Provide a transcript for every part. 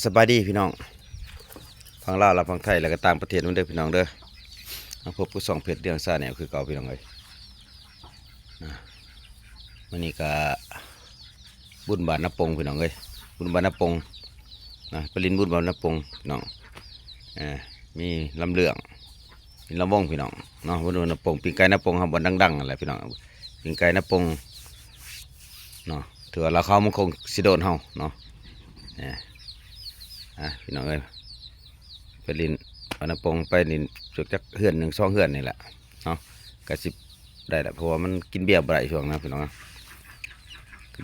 สบายดีพี่น้องฟังลาวและฟังไทยแล้วก็ต่างประเทศนั่นเด้อพี่น้องเด้อพบผู้ส่องเพจเรื่องซาแนวคือเก่าพี่น้องเลยวันนี้ก็บุญบานน้ำปงพี่น้องเลยบุญบานน้ำปงปรินบุญบานน้ำปงพี่น้องมีลำเลืองมีลำวงพี่น้องเนาะบุญบานน้ำปงปีนไก่น้ำปงครับบนดังๆอะไรพี่น้องปีนไก่น้ำปงเนาะถือว่าเราเข้ามันคงสิโดนเฮาเนาะพี่น้องเอ้ยไปลินวันน้ำปงไปลินจุดจักเฮือน1 2เฮือนนี่แหละเนาะกระสิบได้แหละเพราะว่ามันกินเบี้ยบ่ได้ช่วงนะพี่น้อง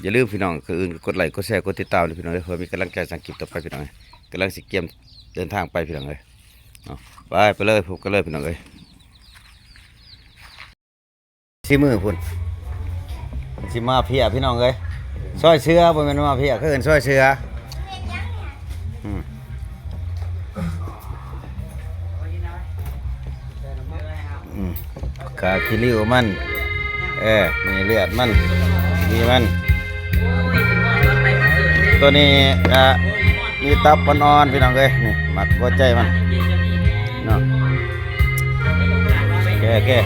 อย่าลืมพี่น้องคืออื่นกดไลค์กดแชร์กดติดตามพี่น้องเพื่อมีกำลังใจสังกิจต่อไปพี่น้องกำลังสิเกียมเดินทางไปพี่น้องเลยเนาะไปเลยพบกันเลยพี่น้องเลยซีมือพุ่นซีมาเพียพี่น้องเลยซอยเชือบนมันมาเพียคืออื่นซอยเชือขาคิริวมันมีเลือดมันมีมันตัวนี้มีตับอ่อนๆพี่น้องเลยนี่หมักหัวใจมันเนาะแก่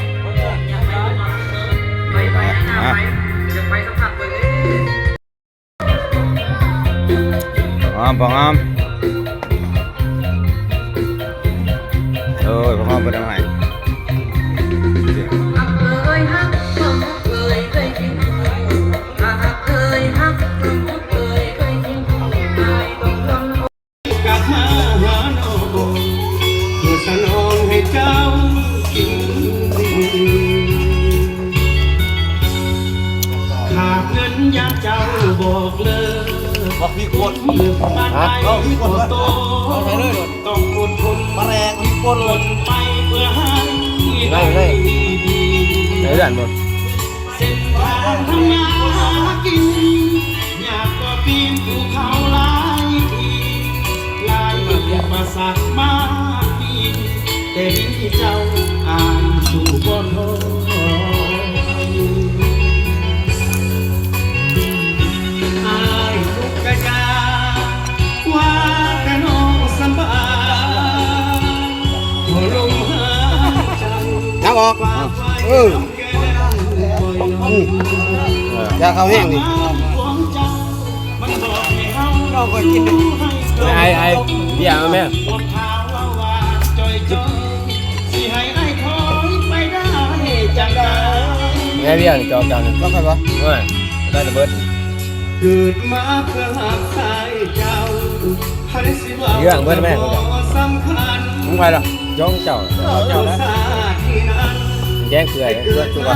พองามโอ้ยพองามเป็นยังไงบอกพี่คนบอกพี่คนว่าต้องใช้เลยต้องอดทนมาแรงพี่คนเลยไปเพื่อให้ได้ไหนด่านหมดเส้นทางทำงานกินอยากก็ปีนภูเขาหลายทีลายมาสักมากปีแต่ที่เจ้าอ่านสู่บนโลกออกยาข้าวแห้งนี่เราก็กินไอ้เบี้ยแม่แม่เบี้ยจอกจังก็ใครวะได้ระเบิดเกิดมาเพื่อหักสายเจ้าเรื่องเบิดแม่มึงไปหรอจ้องเจ้าแล้วแย่งเกลือเพื่อตัว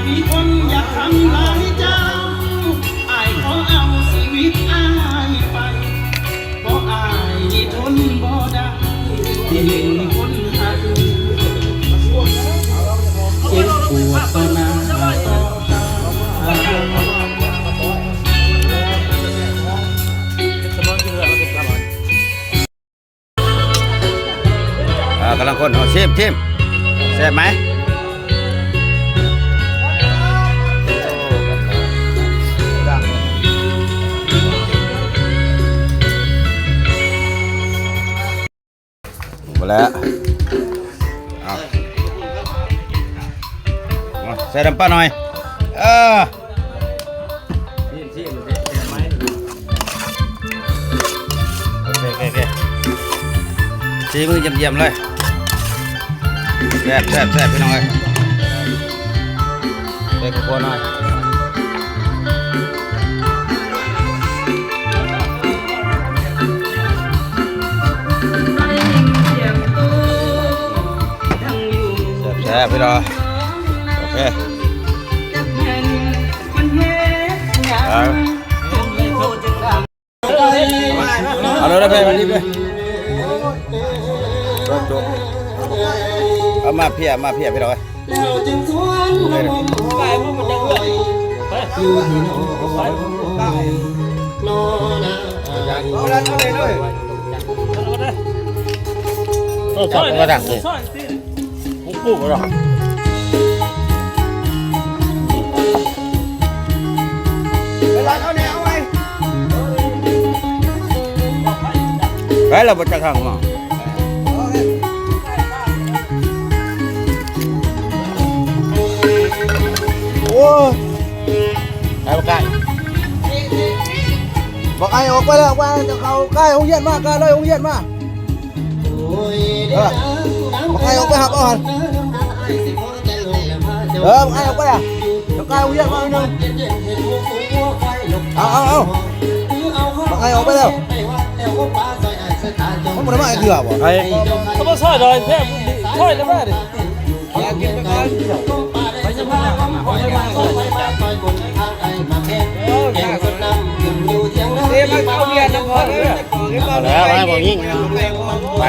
มีคนอยากทำลายเจ้าอายขอเอาชีวิตอายไปเพราะอายทนบ่ได้ที่เห็นคนหักเจ็บปวดต่อหน้าต่อตากำลังคนชิมแซ่บไหมหมดแล้วใส่น้ำปลาหน่อยโอเคชี้มือเยี่ยมเลยแซ่บพี่น้องเอ้ยใส่ข้าวโพดหน่อยแซ่บพี่น้องโอเคเอาเลยไปมาดิไปเอามาเพียพี่น้องจับมาดักเลยปุ๊บหรอเวลาเขาเนี่ยเอาไว้ ไปเราบ่จักทางมา โอ้ไอ้ใกล้บอกไอ้ออกไปแล้วว่าจะเขาใกล้องเย็นมากใกล้เลยองเย็นมากบอกไอ้ออกไปหับอ่อนไอ้ออกไปอ่ะจะใกล้องเย็นมากนึงเอาบอกไอ้ออกไปแล้วมันไม่ได้มาไอ้เถื่อบ่ไอ้ เขาบอกซอยดอยแท้ซอยได้ไหมดิอยากกินไปก่อนไปจะมาผมจะมาซอยเดี๋ยวมาเอาเบียร์นะพอเลย แล้วไปบอกยิ่งไป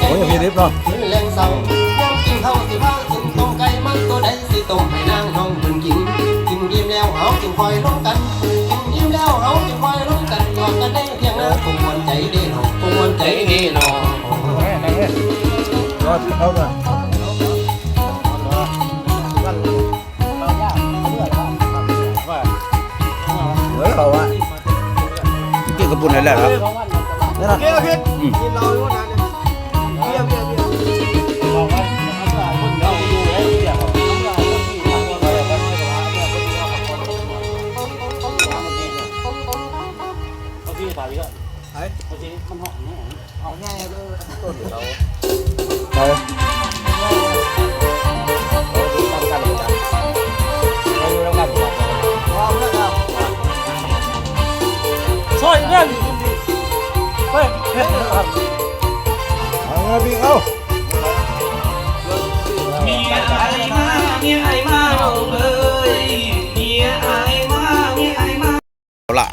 โอ้ยมีลิฟต์เนาะเอาเลยเขาว่า กินกระปุ่นนั่นแหละครับ โอเคกินเราอยู่นานเนี่ยเบี้ยซอยนั่นเฮ้ย เอาเงินพี่เอา มีอะไรมามีอะไรมาเอาเลยมีอะไรมามีอะไรมา เอาละ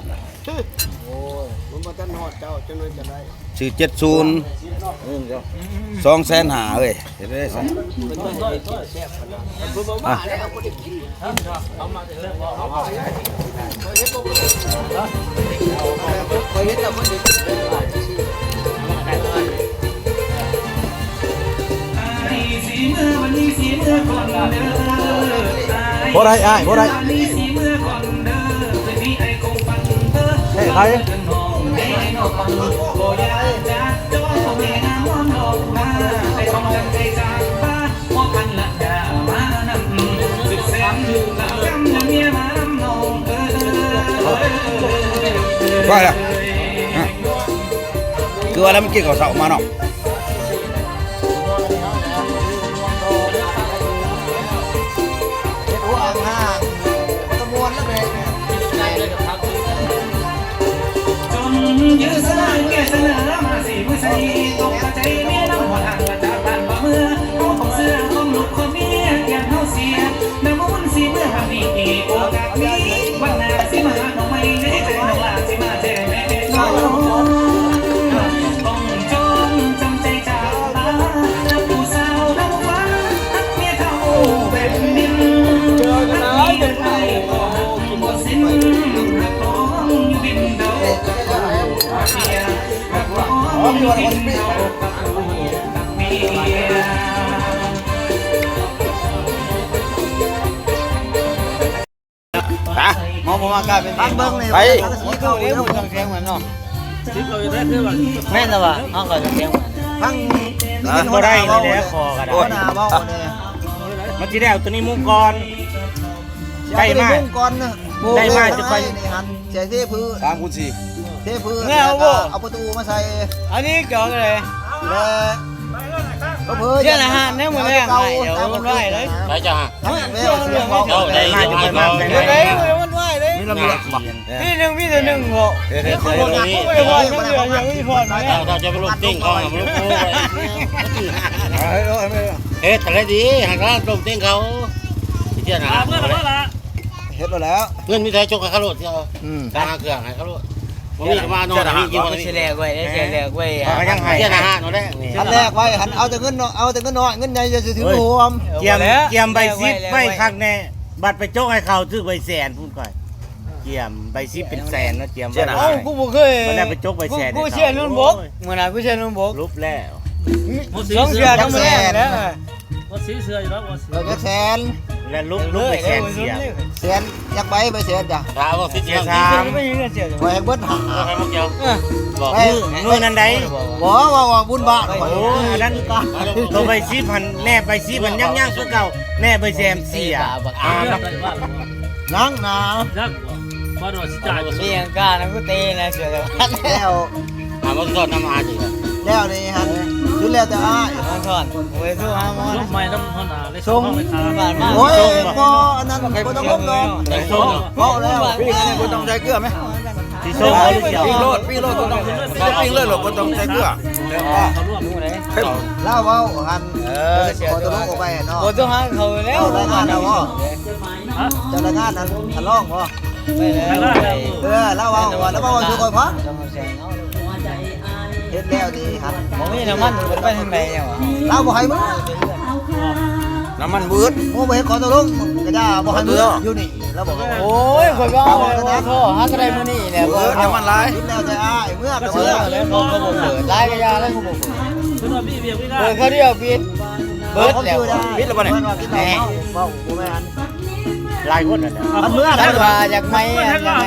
โอ้ยมันบ่ทันฮอดเจ้าจังเลยจะได้ ชื่อ200,000เอ้ยเฮ็ดได้ซะอ่ะ เคยเห็นแต่คนเด็ก สีมือวันนี้สีมือก่อนเด้อ บ่ได้อ้ายบ่ได้ วันนี้สีมือก่อนเด้อเคยมีไอ้คงปันเด้อ เฮ้ยใคร ไอ้นอกปังบ่อยากจะจ้องเขาแม่น้ำมันดอกมาไอ้ของจังใจจากบ้านว่าพันละดามานำสึกแสนอยู่กับกำยังเมียมานำน้องว่าแล้วอ่ะคือว่าแล้วมันกินข้าวเช้ามาเนาะ หัวอ่างห้างตะมวนแล้วแม่ จนยื้อสนานแก่เสนอมาสิมือใส่ตกใจเมียน้ำหัวห่างมาจากบ้านมาเมื่อเขาของเสื้อของลูกคนเมียอย่างเขาเสียน้ำมันสีเมื่อหามีโอกาสมีวันหน้าสิมาน้องไม่ได้ใจน้องลาสิมาแจ้แม่น้องต้องจนจำใจจากลาผู้สาวน้ำฟ้าทักเมียเท่าแบบดินทักมีเดินไปก็หมดสิ้นรักน้องอยู่ดินเดาเมียรักน้องอยู่ดินเดากับเมีย ฮะ มองมากลายเป็นเบิ้งเลย ไป สีเก่าเลี้ยงมันจังแข็งเหมือนเนาะ แม่นว่ะเอาก่อนจะเลี้ยง พัง บ่ได้นี่แหละคอก็ได้ หัวหน้าเบ้าเนี่ย มันสิได้เอาตัวนี้มุงก่อนได้มา ก่อนนะ ได้มาจะไป นี่หันใส่เทพื้น 3x4 เทพื้น เงาบ่ เอาประตูมาใส่ อันนี้เกี่ยวกันเลย แล้วเพื่อ เชื่อนะฮะเนี่ยมันแรงไงเดี๋ยวมันไหวเลย ไปจ้า เชื่อเรื่อง เจ้าได้ยังไงบ้าง เดี๋ยวเลยมันไหวเลย มีลำเลียงบ่ พี่หนึ่งพี่แต่หนึ่งเหรอ เฮ็ด เขาบอกว่าเขาไม่ได้พอไม่เหลืออย่างไม่พอไหม เราจะไปลูกติ้งเขาลูกกู เอาไป เฮ้ยแต่ละดีหากเราลูกติ้งเขาเจ้าหนา เพื่อนละ เฮ็ดแล้ว เงินมีแต่จกกับเขาโลดเจ้า อืม ตาเครื่องให้เขาโลด ผมมีมานอนนี่กิน มันสิแลกไว้ได้สิแลกไว้ ก็ยังหายเสียนะฮะนอนได้นี่ อันแรกไว้หันเอาแต่เงินเอาแต่เงินน้อยเงินใหญ่จะถือรวม เกียมใบซิปไม่คักแน่บัตรไปโจ๊กให้เขาซื้อใบแสนพูดก่อนเกียมใบซิปเป็นแสนนะเกียม เอ้ากูบ่เคย มันได้ไปโจ๊กใบแสน กูเชื่อนุ่นบกมื้อน่ะกูเชื่อนุ่นบก รูปแล้ว สองเชื่อทั้งมื้อแล้ว ว่าสีเสืออยู่แล้วว่าสี เราจะแสน และรูปใบแสนเสีย แสนยักใบไปแสนจ้ะ ถามว่าสิเสียสาม ไม่มีเงินเสีย ไว้ให้เบิ้ลหา ให้พวกเจ้าบอก ไป นู่นนั่นใด บอกว่าบุญบาท โอ้อันนั้นตัวใบซิปพันแน่ใบซิปมันย่างๆคือเก่าแน่ใบแซมเสีย เลือกอะไรว่า นั่งนะ ยักษ์ว่าโดนสิจ่าย มีอย่างกล้านะกูเตะนะเสือแล้ว แล้ว ถามว่าสอนน้ำอาจี แล้วนี่ฮันชุดแล้วแต่อ้าย มันถอนโอ้ยสู้หาหมอ ลูกไม้น้ำหัวหน้าเลยส่งไปทาง บ้านมา โอ้ยพออันนั้นก็ต้องลบก่อน แต่ส้ม เพราะแล้ว บ่ต้องใช้เกลือไหม ที่ส้มเขาเสียว ปิ้งโลดก็ต้องปิ้งเลยหรอกบ่ต้องใช้เกลือ เขาร่วม ดูไหน เข้ม เล่าเว้าหันพอตัวลงออกไปเนาะ โอ้ต้องหาเขาแล้ว เจ้ารายงานแล้วพ่อเจ้ารายงานนั้นทะล่องพ่อ ไปแล้ว เล่าเว้าแล้วว่าคือคอยพัก ต้องแซงเอา เฮ็ดแล้วดีหัน บ่มีน้ำมันมันไปทางไหนเนี่ยวะ เล่าบ่ให้มึง น้ำมันบืด โอ้บ่เฮ็ดขอตัวลงก็ได้บ่ให้มึงอยู่นี่แล้วบอก โอ้ยข่อยว่าโทษหากระไดมื้อนี้แหละบ่ น้ำมันลาย คิดแล้วแต่อ้ายเมื่อก็ เสื เมื่ อ อ แล้วเขาก็บ่เปิดลายกระยาแล้วเขาบ่เปิด คือว่าพี่เบียร์ไม่ได้ เปิดเขาเดียวปิดเปิดแล้ว คิดแล้วบ่เนี่ยว่าคิดแล้วเว้าบ่แม่น ลายคนนั่น อันเมื่อ ท่า นั้น น ว่าอยากไหมอยากไหม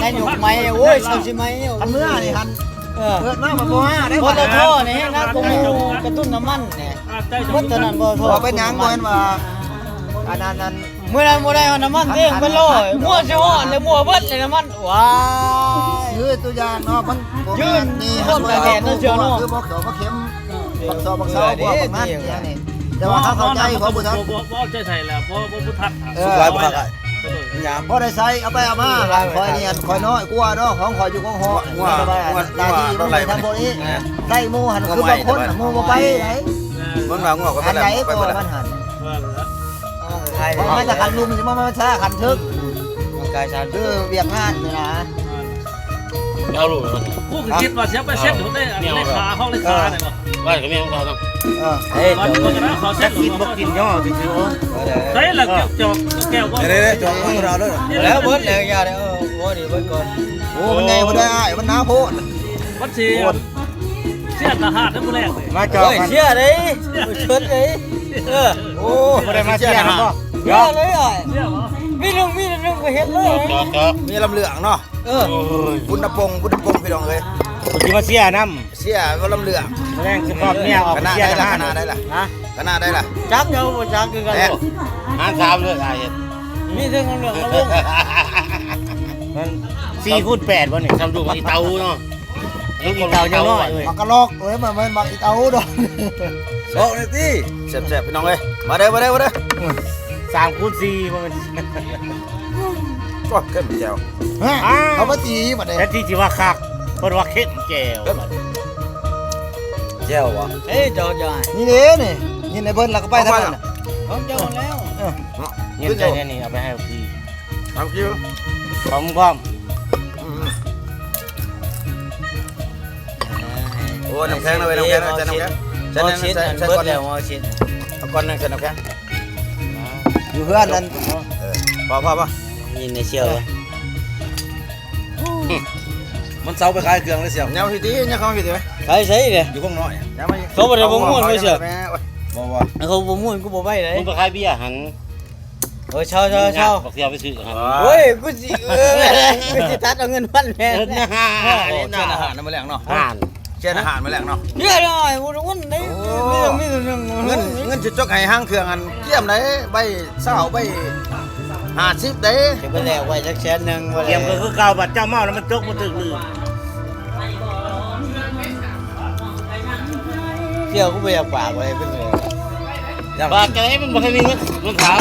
ได้หยุกไหมโอ้ยสักสิไหม อันเมื่อนี่หัน เออ เกิดมาบ่ฮะได้ พ บ่ อตะท่อนี่นะกูกระตุ้นน้ำมันเนี่ย ใจจะ เมื่อตอนนั้นบ่ท่อ บ่เป็นหยังบ่เห็นว่าอันนั้น เมื่อนั้นบ่ได้เอาน้ำมันเต็มไปเลยมั่วสิฮ้อนเลยมั่วเบิดเลยน้ำมันว้าย ยืดตัวอย่างเนาะมันนี่คือบ่เข็มบักซอบักซอพวกบักนั้นอย่างนี้แต่ว่าเขาเข้าใจของผู้ทัก บ่ใจใส่แล้วบ่ผู้ทัก สุกลายบ่คักอ่ะ ยามพอได้ใส่เอาไปเอามาคอยเนียนคอยน้อยกลัวเนาะของคอยอยู่ของหอตาที่มันไปทางพวกนี้ได้หมู่หันคือบางคนหมู่บ่ไปไหน เบิ่งว่างัวก็ อั ไป น แล้ ไหน วไป บ่ บ่ได้ มันหัน ใคร เพราะมันจะขันลุมสิมันช้าขันทึก กายชา คือเวียกงานนี่นะ เอาลูก กูคิดว่าเสียไปเซ็ตอยู่ในขาห้องในขาเนี่ยบ่ ว่าก็มีของเขาต้อง เฮ้ย วันก็นะเขาเซ็ จะ ต กินบ่กินย่อสิซื้อ ใส่ละจอกแก้วก็ เด้ๆจองของเราเด้อ แล้วเบิดแล้วอย่าเด้อบ่ดีเบิดก่อน โอ้มันใหญ่บ่ได้มันหนาโพด วัดเสียเสียทหารนั่นผู้แรกเลย มาจอ เฮ้ย กัน เชื่อดิชดดิโอ้ บ่ได้มาเสียนะบ่ เชื่อเลยอ่ะ เสียเหรอ มีเรื่องก็เห็นเลย จอจอ มีลำเหลืองเนาะ เออ บุญนปงพี่น้องเอ้ย คุณสิมาเสียน้ เสียก็ลำเหลือง ำแรงสิครอบเมียออก ขนาด เสีย ได้ ท ล่ะ หา ขนาดได้ล่ะ ฮะ ขนาดได้ล่ะ จักเจ้าบ่จักคือกัน หาร3เลยอ้าย มีเรื่องเรื่องมาลง มัน4x8บ่นี่ทำดูอีเตาเนาะอีเตายังน้อยเว้ย มักกะลอกเอ้ยมันมักอีเตาดอก โอ้นี่ติแซ่บๆพี่น้องเอ้ยมาเด้อ 3x4บ่มัน ก็เข้มแจ่ว ฮะเอามาตีบัดนี้ แต่ที่สิว่าคักเพิ่นว่าเข้มแก้ว แจ่ววะ เอ้ยจอจอย นี่เด้นี่นี่ในเบิ้ลแล้วก็ไปทางนั้น ของเจ้าแล้ว เงินใจนี่เอาไปให้พี่ ทำคิว พร้อมพร้อม โอ้น้ำแข็งนะเว้ยน้ำแข็งใส่น้ำแข็งใส่ มอ น้ำ ชิด ใส่ อัน ใส่ เบิ ก้อ ด น แล้วมอชิด เอาก้อนนึงใส่น้ำแข็ง อยู่เพื่อนนั้น พอ ยินในเชียว มันเซาไปขายเครื่องเลยเสียวแนวพี่ตีเนี่ยเขาพี่ตีไหม ใครใช้เลย อยู่ข้างน้อยแนว เขาบ่ได้บ่ม่วนเลยเชียว บ่ เขาบ่ม่วนกูบ่ไปเลย มึงไปขายเบียร์หัน เออเช่า บอกเสียไปซื้อหัน เฮ้ยกูสิกูสิตัดเอาเงินพันแม่ เนาะ เช่นอาหารนั่นมาแรงเนาะ อ่าน เช่นอาหารมาแรงเนาะ เยอะเลยกูรู้ว่าได้มีเรื่อง เงินจุดจกให้ห้างเครื่องอันเกี่ยมได้ใบเศร้าใบ50ได้ จะไปแลกไว้จักแสนนึงบ่ เตรียมก็คือเก่าบัดเจ้าเมาแล้วมันจกมันถึกลืม เที่ยวกูบ่อยากฝากไว้เป็นเลย บาดใจมันบ่ทันมีเงินมันถาม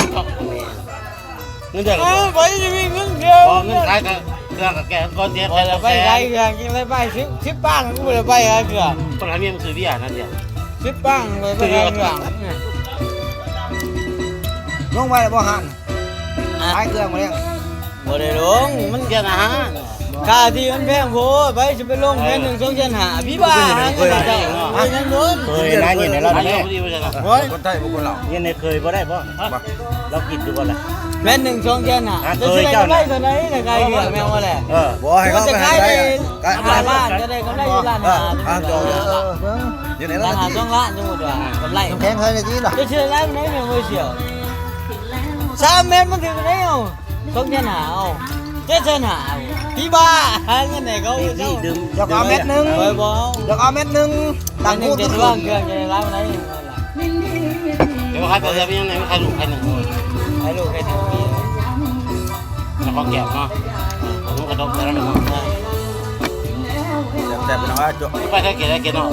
เงินเดือน ไปจะมีเงินเดียว พอเงินขายก็เครื่องกับแกก่อนเสีย ไปแล้วไปไรเรื่องกินไป10ปังกูบ่ได้ไปหาเกือ ต้องให้เมียมันซื้อเบียร์นั่นเดียว 10ปังไปเรื่อง ลงไปบ่หันขายเครื่องมาเลี้ยง บ่ได้ลงมัน เสียนะฮะ บ่ ค่าที่มันแพงโพไปจะไปลงแค่1 2 5 0พี่บ้าหาเงินเจ้าไปนั่นนู้น เคยนะยินในเราแม่ โอ้ย คนไทยบ่คนลาว ยินในเคยบ่ได้บ่เรากินดูบ่ล่ะ แม่น1 2 5จะได้กำไรเท่าไหร่น่ะไกลเรื่องแม่ว่าแหละ บ่ให้เขา จะ ไป ขาย ให้ ได้ล้านจะได้กำไรอยู่ล้านหา อยู่ไหน ล้า ล่ะ นหา2 ล้านจังหมดว่ากำไร แพงเคยได้จีล่ะ จะเชื่อได้ไหมแม่บ่เชื่อ3 เมตรมันถึงได้เอา2 5 เอา7 5พี่บ้าหาเงินไหนเขา ที่ดื่ม อยากเอาเม็ดนึง ไปบ่ อยากเอาเม็ดนึง ต่า ต่าง ง กู กู จะ ทุก ว่า คน เครื่องจะได้ร้านไหน เดี๋ยวใครไปจะมียังไงใครลูกใครหนึ่ง ให้ลูกให้ถึงปี แล้วเขาแก็บเนาะลูกกระดกแต่ละหนึ่ง แต่เป็นว่าจบ ไปถ้าเกิดได้เกิดเนาะ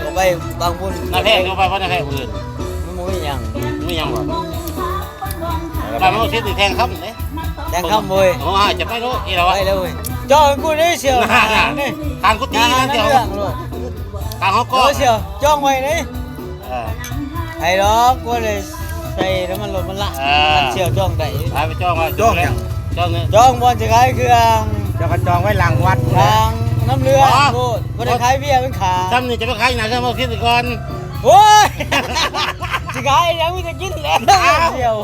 ก็ไปบางบุญ น้าแพงก็ไปเพราะน้าแพงอื่น มันมุ้ยยัง ไม่ยังหรอกไปมันคิดถึงแทงครับเนี่ย แดงข้ามมวย โอ้ยจะไปรู้อีเรา ไปเลยจอกูได้เชียวนี่ ทางกุฏิ งาน นั่น นั่ เดียว เรื่องลูก ทางเขา ก็ ก็ เชียวจ้องไว้นี่ไอ้ล็อกกูเลยใส่แล้วมันหลบมันละมันเชียวจ้องได้ ไปจ้องมาจ้องเนี่ยจ้องเนี่ย จ้องบอลจะขายเครื่อง เจ้ากระจองไว้หลังวัด ทางน้ำเรือพูดบอลขายเบียร์เป็นขา จำนี่จะไปขายไหนกันมาคิดก่อน โอ้ยจะขายยังมีแต่กินแล้วเชียว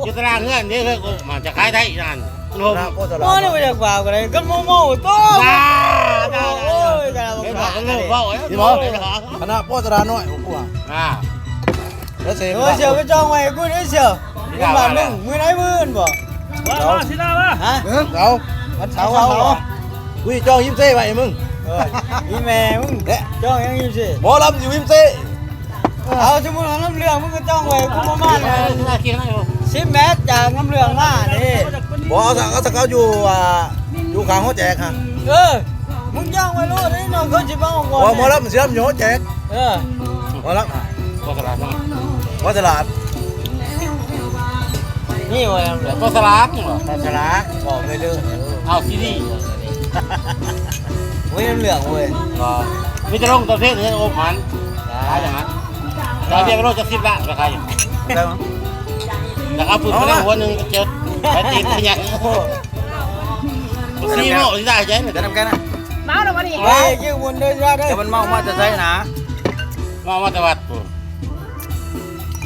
อยู่ตารางเงื่อนนี่คือมันจะขายได้นั่นคุณผม โคตร โม่นี่มาจากบ่าวกันเลยกันโม่โม่โต้โอ้ยแต่ละ เห็น บ่า บอก ว กันเลยว่า นี่บ่คณะโพธราน้อยผมกลัว แล้วเสร็จ โอ้ยเชียวไปจองไว้กูนี่เชียวเป็นบาทนึงมือไหนมือบ่ ว่าสินะว่า ฮะ เขาวันเสาร์วันเสาร์กูจองยิ้มเซ่ไว้มึง อีแม่มึงจ้องยังอยู่สิ หมอลำอยู่ยิ้มเซ่ เอาสมมุติว่าน้ำเหลืองมึงก็จ้องไว้กูประมาณ กินได้อยู่ 10 เมตรจากน้ำเหลืองมานี่ หมอสั่งเขาอยู่อยู่ข้างหัวแจกฮะ มึงจ้องไว้รู้นี่น้องเขาสิมาเอาก่อน หมอลำเสียมอยู่หัวแจกหมอลำ ก็สลาก หมอตลาด นี่ว่าน้ำเหลือง ก็สลากเหรอ ตาสลาก บอกไปเด้อ เอาซีดี เว้ยน้ำเหลืองเว้ย ก็มีจะลงตัวเทศเนี่ยโอ้มันขายอย่างนั้นตอนเดียวโลจะ10 ล้านราคาอยู่แล้วเอาปืนไปได้หัวหนึ่งเจอไปตีไปยังซีโม่ที่ได้ใช่ไหม จะทำกันนะ เฮ้ยยืมวนเด้อจ้าเด้อ แต่มันเมามาจะใช่นะ มาตะวัด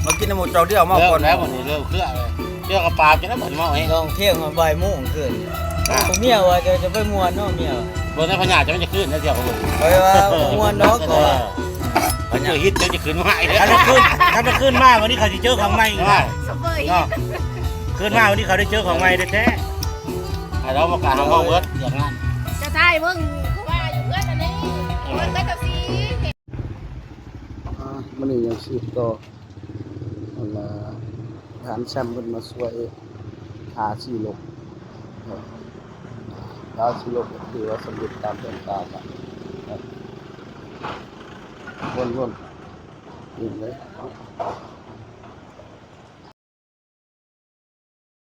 มากินน้ำหมูเจ้าเดียวเมา เลิ ก่อก น แล้วหมดนี่เลิกเครื่องเลยเรื่องกระปาจะได้หมดเมาเอง ลองเที่ยงมาบ่ายโมงคืนผมเมียว่าจะไปมวนเนาะเมีย บนในพญาจะไม่จะขึ้นนะเดี๋ยวเขาบอก ไปว่ามวนเนาะก็ว่า พญาฮิตจะขึ้นมาอีก ถ้ามันขึ้นมาวันนี้เขาจะเจอของใหม่ ใช่ ขึ้นมาวันนี้เขาได้เจอของใหม่แท้ เราประกาศทางห้องเวิร์ดอย่างนั้น จะทายมึงเขาว่าอยู่เพื่อนอันนี้มันก็จะซี มันนี่ยังสืบต่อมันมาฐานแชมป์มันมาช่วยหาชีลกหาชีลกก็คือว่าสำเร็จตามต้องการอ่ะวนๆนี่เลย